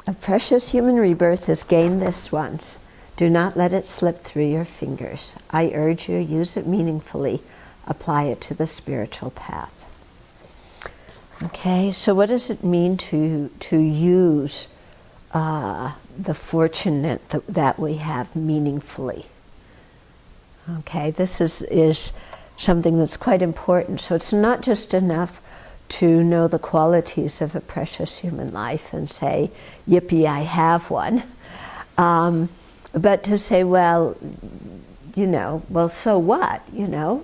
A precious human rebirth is gained this once. Do not let it slip through your fingers. I urge you, use it meaningfully. Apply it to the spiritual path. Okay, so what does it mean to use the fortune that we have meaningfully? Okay, this is something that's quite important. So it's not just enough to know the qualities of a precious human life and say, yippee, I have one. But to say, well, well, so what? Well,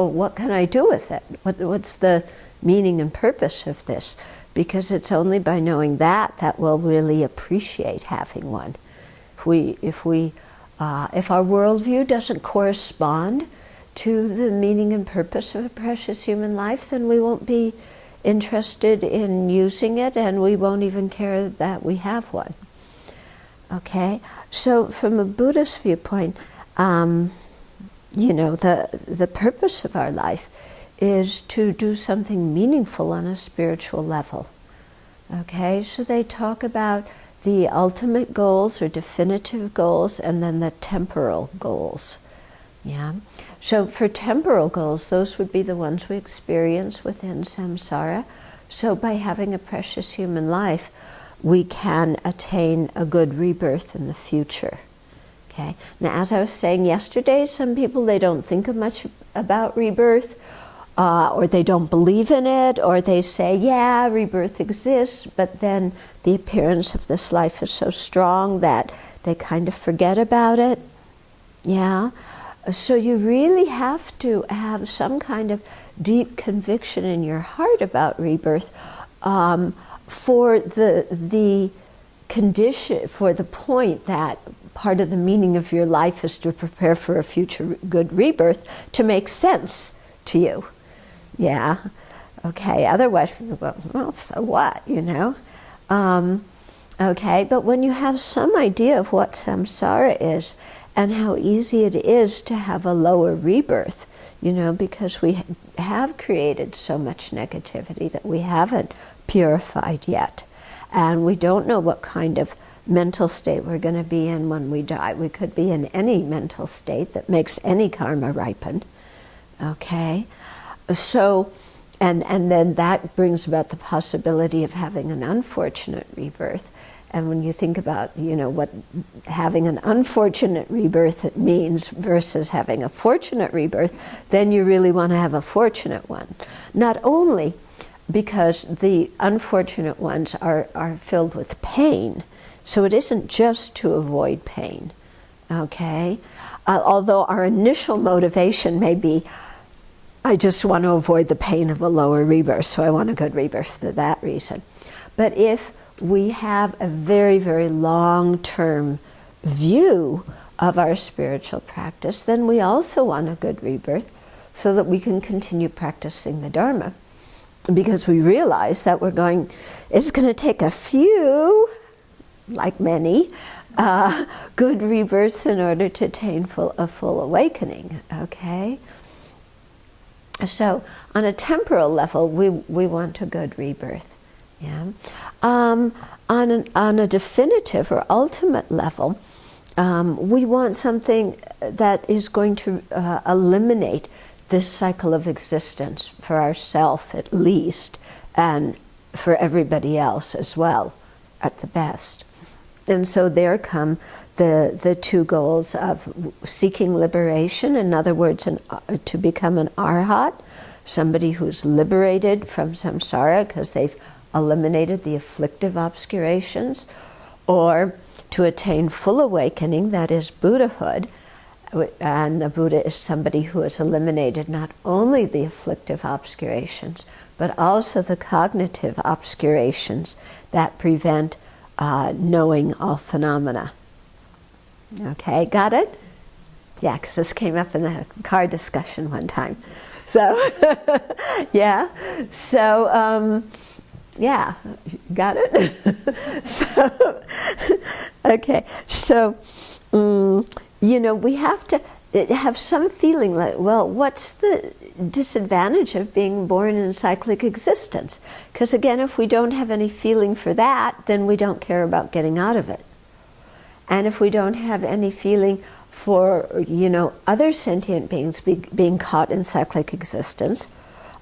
what can I do with it? What's the meaning and purpose of this? Because it's only by knowing that we'll really appreciate having one. If our worldview doesn't correspond to the meaning and purpose of a precious human life, then we won't be interested in using it, and we won't even care that we have one. Okay, so from a Buddhist viewpoint, the purpose of our life is to do something meaningful on a spiritual level. Okay, so they talk about the ultimate goals or definitive goals, and then the temporal goals. Yeah. So for temporal goals, those would be the ones we experience within samsara. So by having a precious human life, we can attain a good rebirth in the future. Okay. Now, as I was saying yesterday, some people, they don't think much about rebirth, or they don't believe in it, or they say, yeah, rebirth exists, but then the appearance of this life is so strong that they kind of forget about it. Yeah. So you really have to have some kind of deep conviction in your heart about rebirth for the condition, for the point that part of the meaning of your life is to prepare for a future good rebirth to make sense to you. Yeah. Okay. Otherwise, well, so what? Okay. But when you have some idea of what samsara is, and how easy it is to have a lower rebirth, because we have created so much negativity that we haven't purified yet. And we don't know what kind of mental state we're going to be in when we die. We could be in any mental state that makes any karma ripen. Okay? So, and then that brings about the possibility of having an unfortunate rebirth. And when you think about, what having an unfortunate rebirth means versus having a fortunate rebirth, then you really want to have a fortunate one. Not only because the unfortunate ones are filled with pain, so it isn't just to avoid pain, okay? Although our initial motivation may be, I just want to avoid the pain of a lower rebirth, so I want a good rebirth for that reason. But if we have a very, very long-term view of our spiritual practice, then we also want a good rebirth so that we can continue practicing the Dharma. Because we realize that it's going to take a few, like many, good rebirths in order to attain a full awakening, okay? So on a temporal level, we want a good rebirth. Yeah. On a definitive or ultimate level, we want something that is going to eliminate this cycle of existence for ourselves at least, and for everybody else as well, at the best. And so there come the two goals of seeking liberation, in other words, to become an arhat, somebody who's liberated from samsara because they've eliminated the afflictive obscurations, or to attain full awakening, that is Buddhahood. And the Buddha is somebody who has eliminated not only the afflictive obscurations, but also the cognitive obscurations that prevent knowing all phenomena. Okay, got it? Yeah, because this came up in the car discussion one time. So, yeah, so, yeah, got it? So, okay, so, we have to, have some feeling like, well, what's the disadvantage of being born in cyclic existence? Because again, if we don't have any feeling for that, then we don't care about getting out of it. And if we don't have any feeling for, other sentient beings being caught in cyclic existence,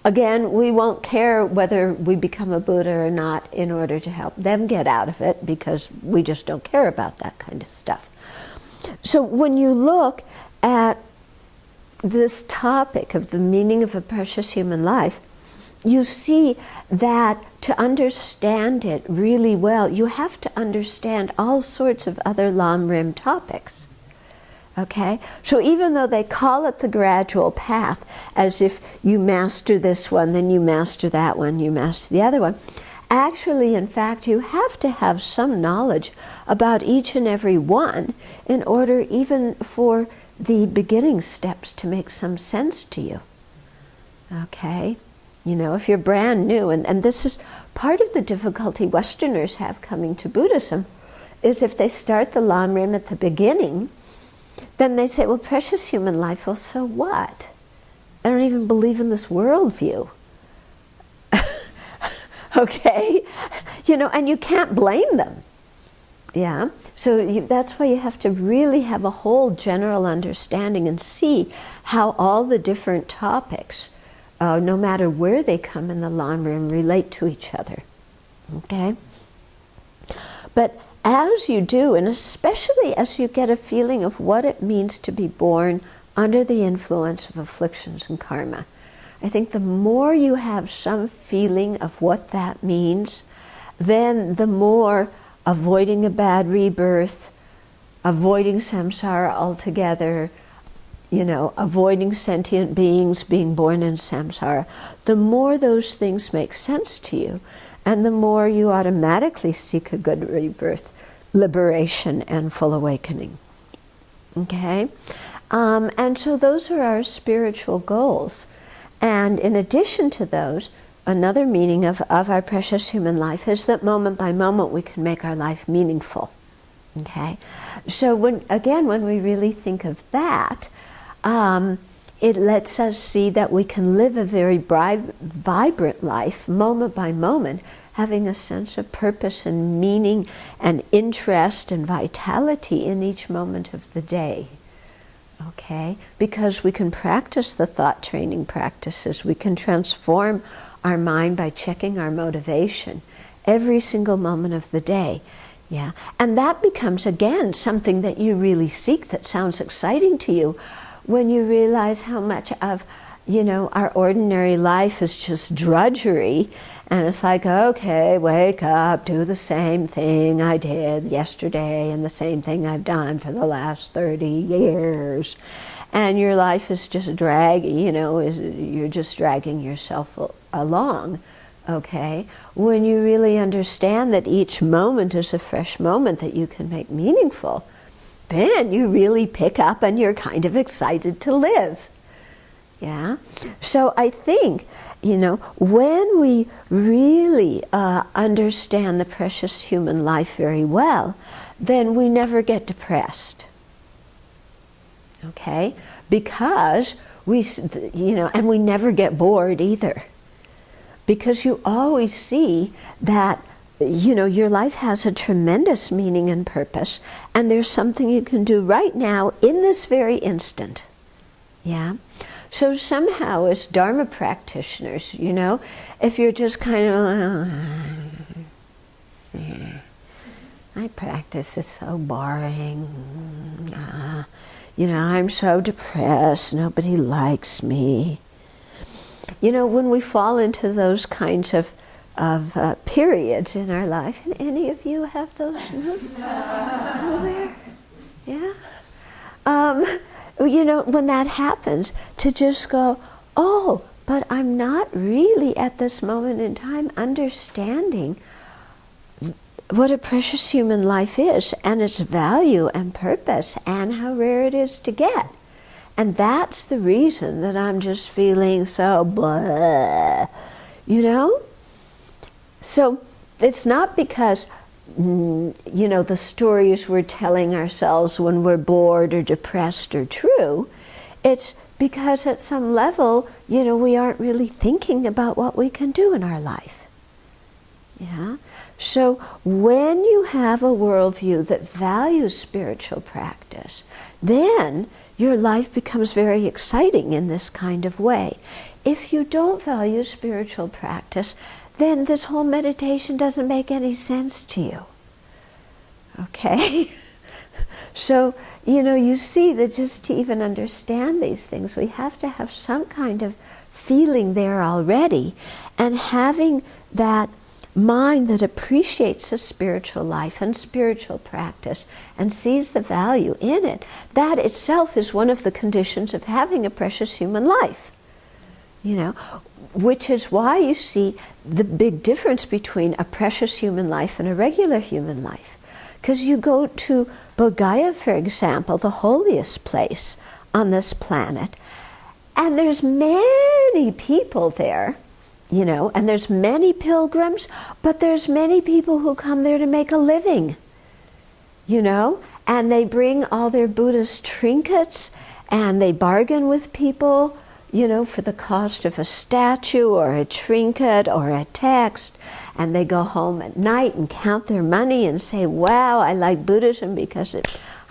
again, we won't care whether we become a Buddha or not in order to help them get out of it, because we just don't care about that kind of stuff. So when you look at this topic of the meaning of a precious human life, you see that to understand it really well, you have to understand all sorts of other Lam Rim topics. Okay? So even though they call it the gradual path, as if you master this one, then you master that one, you master the other one, actually, in fact, you have to have some knowledge about each and every one in order even for the beginning steps to make some sense to you. Okay? If you're brand new, and this is part of the difficulty Westerners have coming to Buddhism, is if they start the Lam Rim at the beginning, then they say, well, precious human life, well, so what? I don't even believe in this worldview. Okay? And you can't blame them. Yeah? So that's why you have to really have a whole general understanding and see how all the different topics, no matter where they come in the Lam Rim, relate to each other. Okay? But as you do, and especially as you get a feeling of what it means to be born under the influence of afflictions and karma, I think the more you have some feeling of what that means, then the more avoiding a bad rebirth, avoiding samsara altogether, avoiding sentient beings being born in samsara, the more those things make sense to you, and the more you automatically seek a good rebirth, liberation, and full awakening. Okay? And so those are our spiritual goals. And in addition to those, another meaning of our precious human life is that moment by moment we can make our life meaningful. Okay? So when we really think of that, it lets us see that we can live a very vibrant life, moment by moment, having a sense of purpose and meaning and interest and vitality in each moment of the day. Okay? Because we can practice the thought training practices. We can transform our mind by checking our motivation every single moment of the day. Yeah? And that becomes, again, something that you really seek, that sounds exciting to you, when you realize how much of, our ordinary life is just drudgery, and it's like, okay, wake up, do the same thing I did yesterday and the same thing I've done for the last 30 years. And your life is just dragging, you're just dragging yourself along, okay? When you really understand that each moment is a fresh moment that you can make meaningful, then you really pick up and you're kind of excited to live. Yeah? So I think, when we really understand the precious human life very well, then we never get depressed. Okay? Because and we never get bored either. Because you always see that your life has a tremendous meaning and purpose, and there's something you can do right now in this very instant. Yeah? So somehow, as Dharma practitioners, if you're just kind of, my practice is so boring, I'm so depressed, nobody likes me. When we fall into those kinds of periods in our life, and any of you have those moods somewhere? Yeah? When that happens, to just go, oh, but I'm not really at this moment in time understanding what a precious human life is, and its value and purpose, and how rare it is to get. And that's the reason that I'm just feeling so blah, So it's not because, the stories we're telling ourselves when we're bored or depressed are true. It's because at some level, we aren't really thinking about what we can do in our life. Yeah? So when you have a worldview that values spiritual practice, then your life becomes very exciting in this kind of way. If you don't value spiritual practice, then this whole meditation doesn't make any sense to you. Okay? So, you see that just to even understand these things, we have to have some kind of feeling there already, and having that mind that appreciates a spiritual life and spiritual practice and sees the value in it, that itself is one of the conditions of having a precious human life. Which is why you see the big difference between a precious human life and a regular human life. Because you go to Bodh Gaya, for example, the holiest place on this planet, and there's many people there, and there's many pilgrims, but there's many people who come there to make a living, and they bring all their Buddhist trinkets, and they bargain with people, for the cost of a statue or a trinket or a text, and they go home at night and count their money and say, wow, I like Buddhism because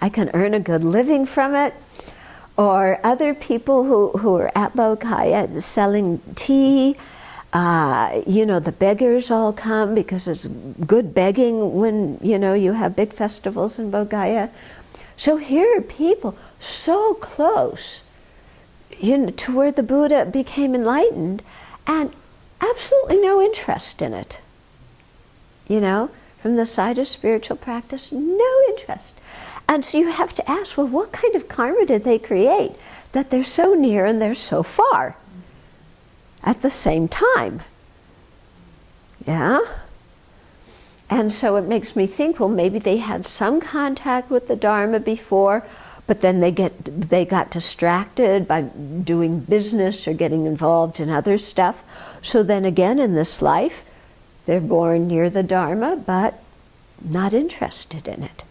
I can earn a good living from it. Or other people who are at Bodh Gaya selling tea, the beggars all come because it's good begging when, you have big festivals in Bodh Gaya. So here are people so close to where the Buddha became enlightened, and absolutely no interest in it. From the side of spiritual practice, no interest. And so you have to ask, well, what kind of karma did they create that they're so near and they're so far at the same time? Yeah? And so it makes me think, well, maybe they had some contact with the Dharma before, but then they got distracted by doing business or getting involved in other stuff. So then again in this life, they're born near the Dharma, but not interested in it.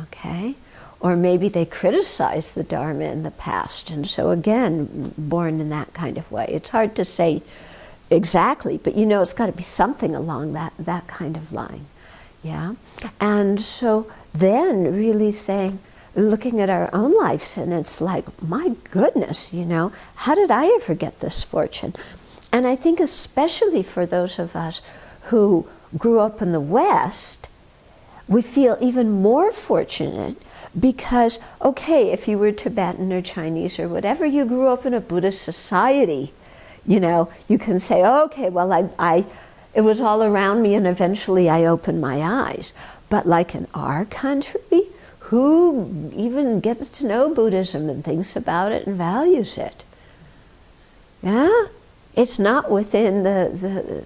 Okay? Or maybe they criticized the Dharma in the past, and so again, born in that kind of way. It's hard to say exactly, but it's got to be something along that kind of line. Yeah? And so then really looking at our own lives, and it's like, my goodness, how did I ever get this fortune? And I think especially for those of us who grew up in the West, we feel even more fortunate because, okay, if you were Tibetan or Chinese or whatever, you grew up in a Buddhist society, you can say, okay, well, it was all around me and eventually I opened my eyes. But like in our country, who even gets to know Buddhism and thinks about it and values it? Yeah? It's not within the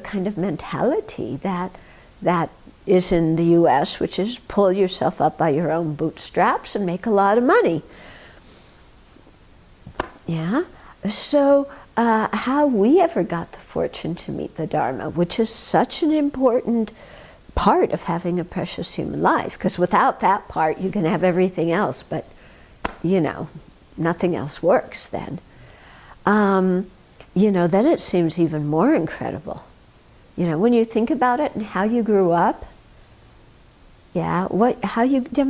kind of mentality that is in the U.S., which is pull yourself up by your own bootstraps and make a lot of money. Yeah? So how we ever got the fortune to meet the Dharma, which is such an important part of having a precious human life, because without that part you can have everything else, but nothing else works then. Then it seems even more incredible. When you think about it and how you grew up,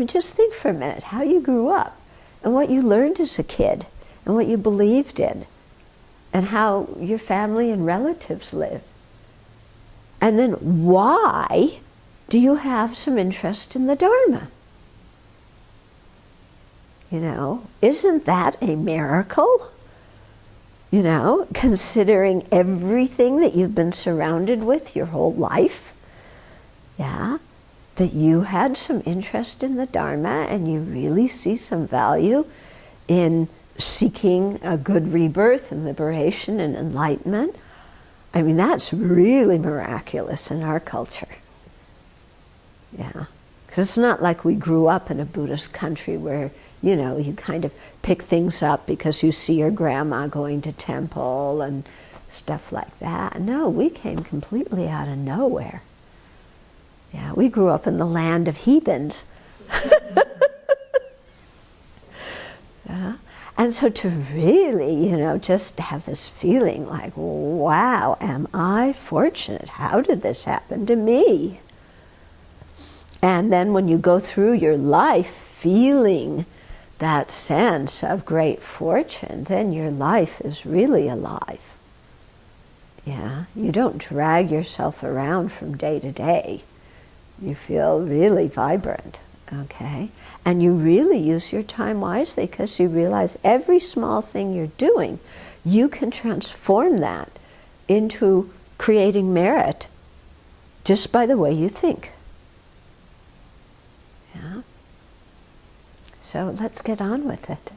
just think for a minute how you grew up and what you learned as a kid and what you believed in and how your family and relatives live. And then why do you have some interest in the Dharma? Isn't that a miracle? Considering everything that you've been surrounded with your whole life, yeah, that you had some interest in the Dharma and you really see some value in seeking a good rebirth and liberation and enlightenment. I mean, that's really miraculous in our culture. Yeah, because it's not like we grew up in a Buddhist country where you kind of pick things up because you see your grandma going to temple and stuff like that. No, we came completely out of nowhere. Yeah, we grew up in the land of heathens. Yeah. And so to really, just have this feeling like, wow, am I fortunate? How did this happen to me? And then when you go through your life feeling that sense of great fortune, then your life is really alive. Yeah, you don't drag yourself around from day to day. You feel really vibrant, okay? And you really use your time wisely because you realize every small thing you're doing, you can transform that into creating merit just by the way you think. Yeah? So let's get on with it.